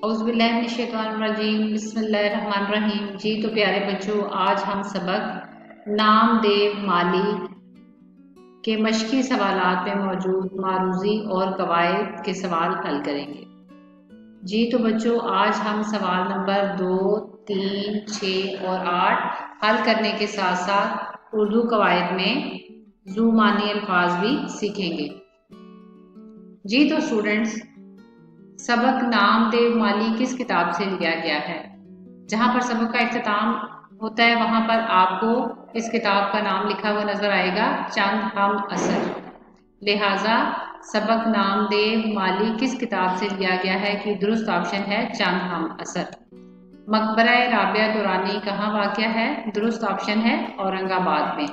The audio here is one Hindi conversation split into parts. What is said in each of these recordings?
औज़ुबिल्लाहिमिनश्शैतानिर्रजीम बिस्मिल्लाहिर्रहमानिर्रहीम। जी तो प्यारे बच्चों, आज हम सबक नामदेव माली के मश्की सवालात में मौजूद मारूज़ी और कवायद के सवाल हल करेंगे। जी तो बच्चों, आज हम सवाल नंबर 2, 3, 6 और 8 हल करने के साथ साथ उर्दू कवायद में ज़ू मानी अल्फाज भी सीखेंगे। जी तो स्टूडेंट्स, सबक नामदेव माली किस किताब से लिया गया है? जहां पर सबक का इख्तिताम होता है वहां पर आपको इस किताब का नाम लिखा हुआ नजर आएगा, चंद हम असर। लिहाजा सबक नामदेव माली किस किताब से लिया गया है कि दुरुस्त ऑप्शन है चंद हम असर। मकबरा राबिया दुरानी कहाँ वाक़या है? दुरुस्त ऑप्शन है औरंगाबाद में।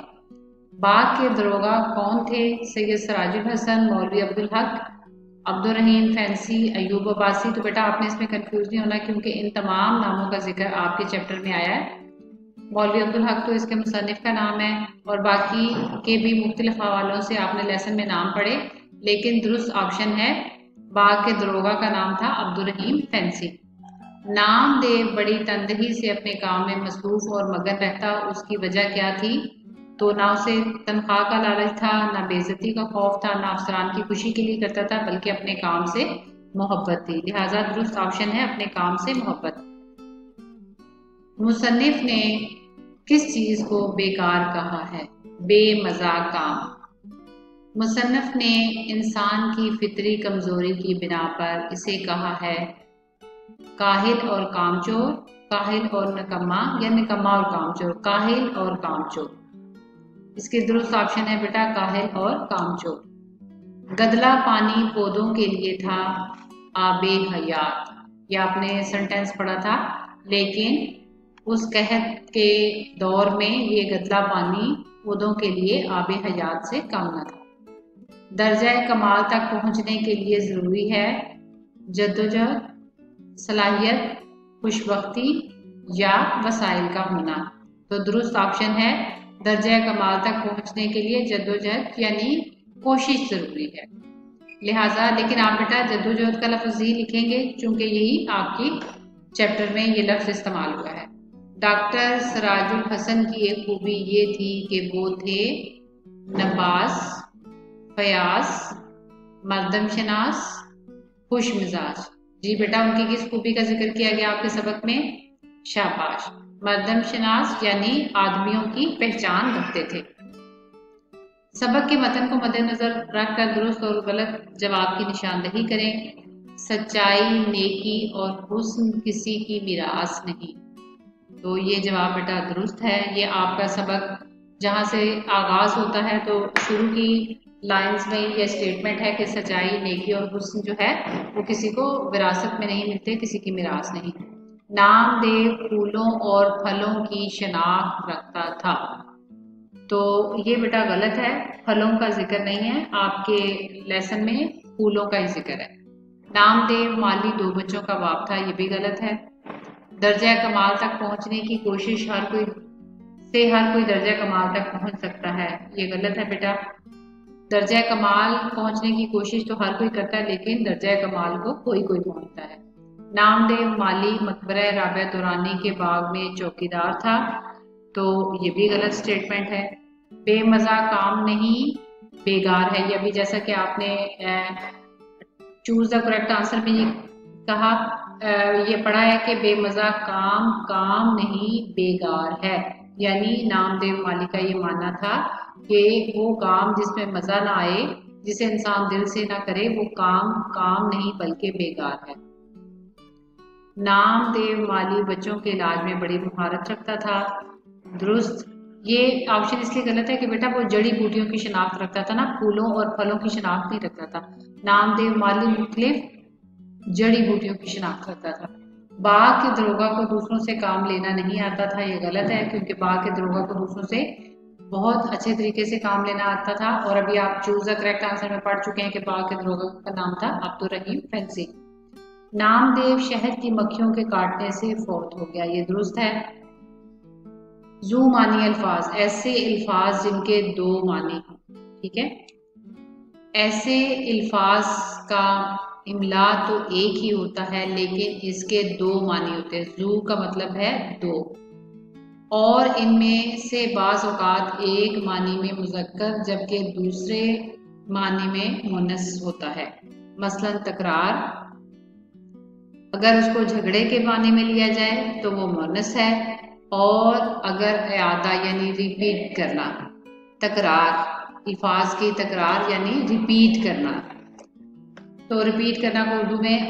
बाग के दरोगा कौन थे? सैयद सिराजुल हसन, मौलवी अब्दुल हक, अब्दुल रहीम फैंसी, अयूब अब्बासी। तो बेटा आपने इसमें कंफ्यूज नहीं होना क्योंकि इन तमाम नामों का जिक्र आपके चैप्टर में आया है। मौलवी अब्दुल हक तो इसके मुसन्निफ का नाम है और बाकी के भी मुख्तलिफ हवालों से आपने लेसन में नाम पढ़े, लेकिन दुरुस्त ऑप्शन है बाग के दरोगा का नाम था अब्दुल रहीम फैंसी। नामदेव बड़ी तनदही से अपने काम में मसरूफ और मगन रहता, उसकी वजह क्या थी? तो ना उसे तनख्वाह का लालच था, ना बेइज्जती का खौफ था, ना अफसरान की खुशी के लिए करता था, बल्कि अपने काम से मोहब्बत थी। लिहाजा दुरुस्त ऑप्शन है अपने काम से मोहब्बत। मुसन्निफ ने किस चीज को बेकार कहा है? बेमज़ा काम। मुसन्निफ ने इंसान की फितरी कमजोरी की बिना पर इसे कहा है काहिल और कामचोर, काहिल और निकम्मा या निकम्मा और कामचोर, काहिल और कामचोर। इसके दुरुस्त ऑप्शन है बेटा काहिल और कामचोर। गदला पानी पौधों के लिए था आबे हयात, ये आपने सेंटेंस पढ़ा था, लेकिन उस कहत के दौर में ये गदला पानी पौधों के लिए आबे हयात से कम न था। दर्जा कमाल तक पहुंचने के लिए जरूरी है जद्दोजहद, सलाहियत, खुशबख्ती या वसाइल का होना। तो दुरुस्त ऑप्शन है दर्जा कमाल तक पहुंचने के लिए जद्दोजहद यानी कोशिश जरूरी है। लिहाजा लेकिन आप बेटा जद्दोजहद का लफ्ज़ ही लिखेंगे क्योंकि यही आपकी चैप्टर में ये लफ्ज़ इस्तेमाल हुआ है। डॉक्टर सिराजुल हसन की एक खूबी ये थी कि वो थे नबास, फयास, मर्दम शनास, खुश मिजाज। जी बेटा, उनकी किस खूबी का जिक्र किया गया आपके सबक में? शाबाश, मर्दम शनास यानी आदमियों की पहचान रखते थे। सबक के मतन को मद्देनजर रखकर दुरुस्त और गलत जवाब की निशानदही करें। सच्चाई, नेकी और हुस्न किसी की मिरास नहीं। तो ये जवाब बेटा दुरुस्त है। ये आपका सबक जहाँ से आगाज होता है तो शुरू की लाइंस में ये स्टेटमेंट है कि सच्चाई, नेकी और हुस्न जो है वो किसी को विरासत में नहीं मिलते, किसी की मिरास नहीं। नामदेव फूलों और फलों की शनाख्त रखता था, तो ये बेटा गलत है। फलों का जिक्र नहीं है आपके लेसन में, फूलों का ही जिक्र है। नामदेव माली 2 बच्चों का बाप था, ये भी गलत है। दर्जा कमाल तक पहुंचने की कोशिश हर कोई दर्जा कमाल तक पहुंच सकता है, ये गलत है बेटा। दर्जा कमाल पहुंचने की कोशिश तो हर कोई करता है, लेकिन दर्जा कमाल को कोई कोई पहुंचता है। नामदेव माली मकबरा राबिया दुरानी के बाग में चौकीदार था, तो ये भी गलत स्टेटमेंट है। बेमज़ा काम नहीं, बेगार है। ये अभी जैसा कि आपने चूज द करेक्ट आंसर में ये कहा, ये पढ़ा है कि बेमज़ा काम काम नहीं बेगार है, यानी नामदेव माली का ये मानना था कि वो काम जिसमें मज़ा ना आए, जिसे इंसान दिल से ना करे, वो काम काम नहीं बल्कि बेगार है। नामदेव माली बच्चों के इलाज में बड़ी महारत रखता था, दुरुस्त। ये ऑप्शन इसलिए गलत है कि बेटा वो जड़ी बूटियों की शिनाख्त रखता था ना, फूलों और फलों की शिनाख्त नहीं रखता था। नामदेव माली मुख्तलिफ जड़ी बूटियों की शिनाख्त रखता था। बाग के दरोगा को दूसरों से काम लेना नहीं आता था, ये गलत है क्योंकि बाग के दरोगा को दूसरों से बहुत अच्छे तरीके से काम लेना आता था। और अभी आप चूज द करेक्ट आंसर में पढ़ चुके हैं कि बाग के दरोगा का नाम था अब्दुल रहीम फैंसी। नामदेव शहद की मक्खियों के काटने से फौत हो गया, ये दुरुस्त है। ज़ू मानी अल्फाज, ऐसे अल्फाज जिनके 2 मानी हो, ठीक है। ऐसे अल्फाज का इमला तो एक ही होता है लेकिन इसके दो मानी होते हैं। जू का मतलब है दो, और इनमें से बाज़ औक़ात एक मानी में मुज़क्कर जबकि दूसरे मानी में मुअन्नस होता है। मसलन तकरार, अगर उसको झगड़े के मानी में लिया जाए तो वो मुअन्नस है, और अगर इआदा यानी रिपीट करना, तकरार, अल्फाज की तकरार यानी रिपीट करना, तो रिपीट करना को उर्दू में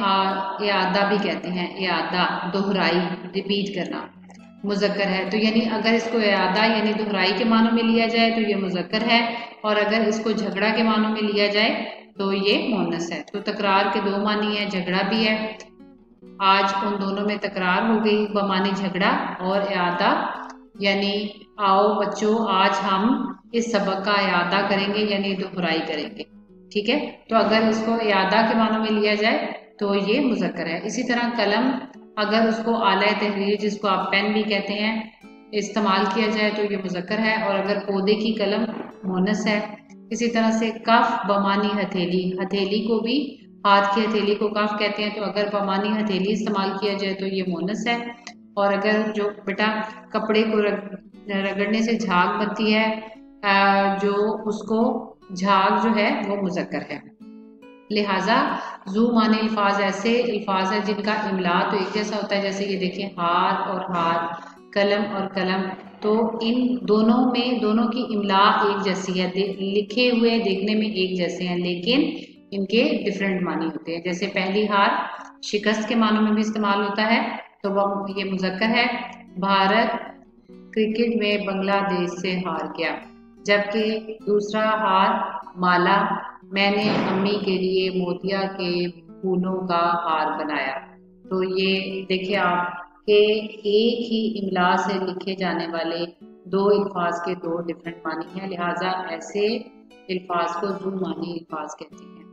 इआदा भी कहते हैं। इआदा दोहराई, रिपीट करना मुज़क्कर है। तो यानी अगर इसको इआदा यानी दोहराई के मानों में लिया जाए तो ये मुज़क्कर है, और अगर इसको झगड़ा के मानों में लिया जाए तो ये मुअन्नस है। तो तकरार के दो मानी है, झगड़ा भी है। आज उन दोनों में तकरार हो गई बमानी झगड़ा, और इआदा यानी आओ बच्चों आज हम इस सबक का इआदा करेंगे यानी दोहराई करेंगे। ठीक है, तो अगर इसको इआदा के मानों में लिया जाए तो ये मुज़क्कर है। इसी तरह कलम, अगर उसको आला तहरीर जिसको आप पेन भी कहते हैं इस्तेमाल किया जाए तो ये मुज़क्कर है, और अगर पौधे की कलम मुअन्नस है। इसी तरह से कफ बमानी हथेली, हथेली को भी हाथ की हथेली को कफ कहते हैं, तो अगर बमानी हथेली इस्तेमाल किया जाए तो ये मुअन्नस है। और अगर जो बेटा कपड़े को रगड़ने से झाग बनती है, जो उसको झाग जो है वो मुज़क्कर है। लिहाजा जू माने अल्फाज ऐसे अल्फाज है जिनका इमला तो एक जैसा होता है, जैसे ये देखें हाथ और हाथ, कलम और कलम, तो इन दोनों में दोनों की इमला एक जैसी है, लिखे हुए देखने में एक जैसे हैं लेकिन इनके डिफरेंट मानी होते हैं। जैसे पहली हार शिकस्त के मानों में भी इस्तेमाल होता है तो वह ये मुज़क्कर है। भारत क्रिकेट में बांग्लादेश से हार गया। जबकि दूसरा हार माला, मैंने अम्मी के लिए मोतिया के फूलों का हार बनाया। तो ये देखिए आप कि एक ही इमला से लिखे जाने वाले दो अल्फाज के दो डिफरेंट मानी हैं, लिहाजा ऐसे अल्फाज को जू मानी अल्फाज कहते हैं।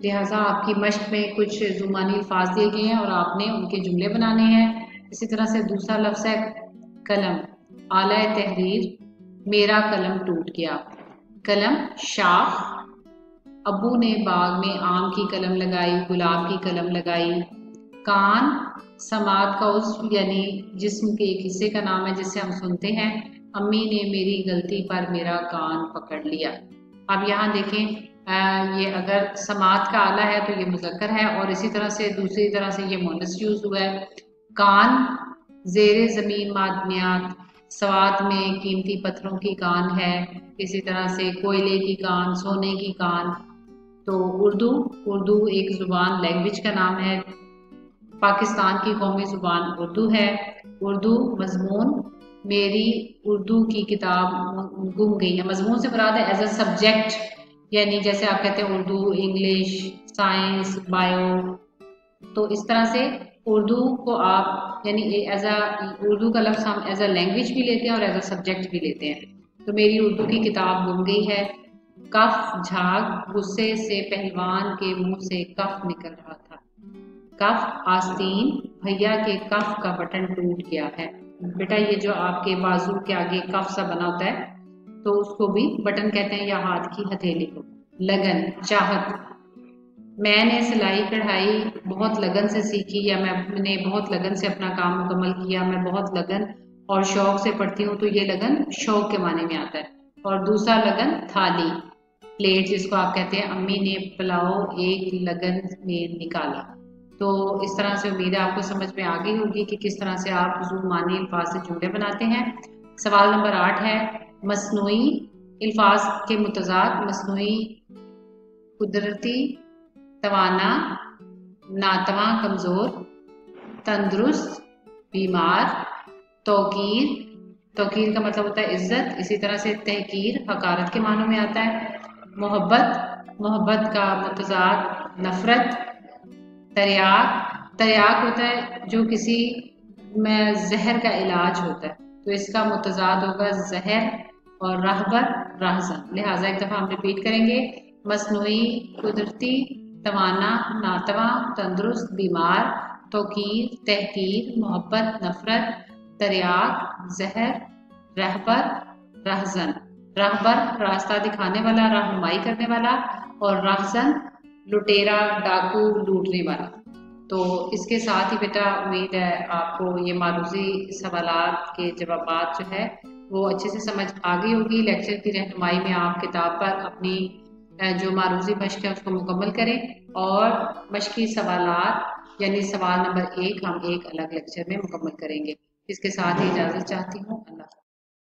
लिहाजा आपकी मश्क में कुछ जू मानी अल्फाज दिए गए हैं और आपने उनके जुमले बनाने हैं। इसी तरह से दूसरा लफ्ज़ है कलम, आला तहरीर, मेरा कलम टूट गया। कलम शाख, अबू ने बाग में आम की कलम लगाई, गुलाब की कलम लगाई। कान, समात का उज़्व यानी जिस्म के एक हिस्से का नाम है जिससे हम सुनते हैं। अम्मी ने मेरी गलती पर मेरा कान पकड़ लिया। अब यहाँ देखें, ये अगर समात का आला है तो ये मुज़क्कर है, और इसी तरह से दूसरी तरह से ये मुअन्नस यूज़ हुआ है। कान ज़ेरे ज़मीन मादनियात, सवात में कीमती पत्थरों की कान है। इसी तरह से कोयले की कान, सोने की कान। तो उर्दू एक ज़ुबान लैंग्वेज का नाम है। पाकिस्तान की कौमी ज़ुबान उर्दू है। उर्दू मज़मून, मेरी उर्दू की किताब गुम गई है। मज़मून से मुराद है एज अ सब्जेक्ट, यानी जैसे आप कहते हैं उर्दू, इंग्लिश, साइंस, बायो। तो इस तरह से उर्दू को आप यानी एज अ उर्दू का लफ्ज़ हम एज अ लैंग्वेज भी लेते हैं और एज अ सब्जेक्ट भी लेते हैं। तो मेरी उर्दू की किताब गुम गई है। कफ झाग, गुस्से से पहलवान के मुंह से कफ निकल रहा था। कफ आस्तीन, भैया के कफ का बटन टूट गया है। बेटा ये जो आपके बाजू के आगे कफ सा बना होता है तो उसको भी बटन कहते हैं, या हाथ की हथेली को। लगन, चाहत, मैंने सिलाई कढ़ाई बहुत लगन से सीखी, या मैंने बहुत लगन से अपना काम मुकम्मल किया। मैं बहुत लगन और शौक से पढ़ती हूँ, तो ये लगन शौक के माने में आता है। और दूसरा लगन थाली, प्लेट जिसको आप कहते हैं। अम्मी ने पुलाव एक लगन में निकाला। तो इस तरह से उम्मीद है आपको समझ में आ गई होगी कि किस तरह से आप जू मानी अल्फाज से जुमले बनाते हैं। सवाल नंबर 8 है, मसनूई अल्फाज के मुतज़ाद। मसनूई कुदरती, तवाना, नातवा कमज़ोर, तंदुरुस्त, बीमार। तौकीर, तौकीर का मतलब होता है इज्जत। इसी तरह से तहकीर हकारत के मानों में आता है। मोहब्बत, मोहब्बत का मुतज़ाद नफरत। तरियाक, तरियाक होता है जो किसी में जहर का इलाज होता है, तो इसका मुतज़ाद होगा जहर। और रहबर, रहज़न। लिहाजा एक दफ़ा हम रिपीट करेंगे, मसनूई कुदरती, तवाना, नातवा, तंदुरुस्त, बीमार। तौकीर, तहकीर, मोहब्बत, नफरत। तरियाक, जहर। रहबर, रहज़न। रहबर रास्ता दिखाने वाला, रहनुमाई करने वाला। और रहज़न लुटेरा, डाकू, लूटने वाला। तो इसके साथ ही बेटा उम्मीद है आपको ये मारूजी सवालात के जवाबात जो है वो अच्छे से समझ आ गई होगी। लेक्चर की रहनुमाई में आप किताब पर अपनी जो मारूजी मश्क है उसको मुकम्मल करें, और मश्की सवालात यानी सवाल नंबर 1 हम एक अलग लेक्चर में मुकम्मल करेंगे। इसके साथ ही इजाज़त चाहती हूँ।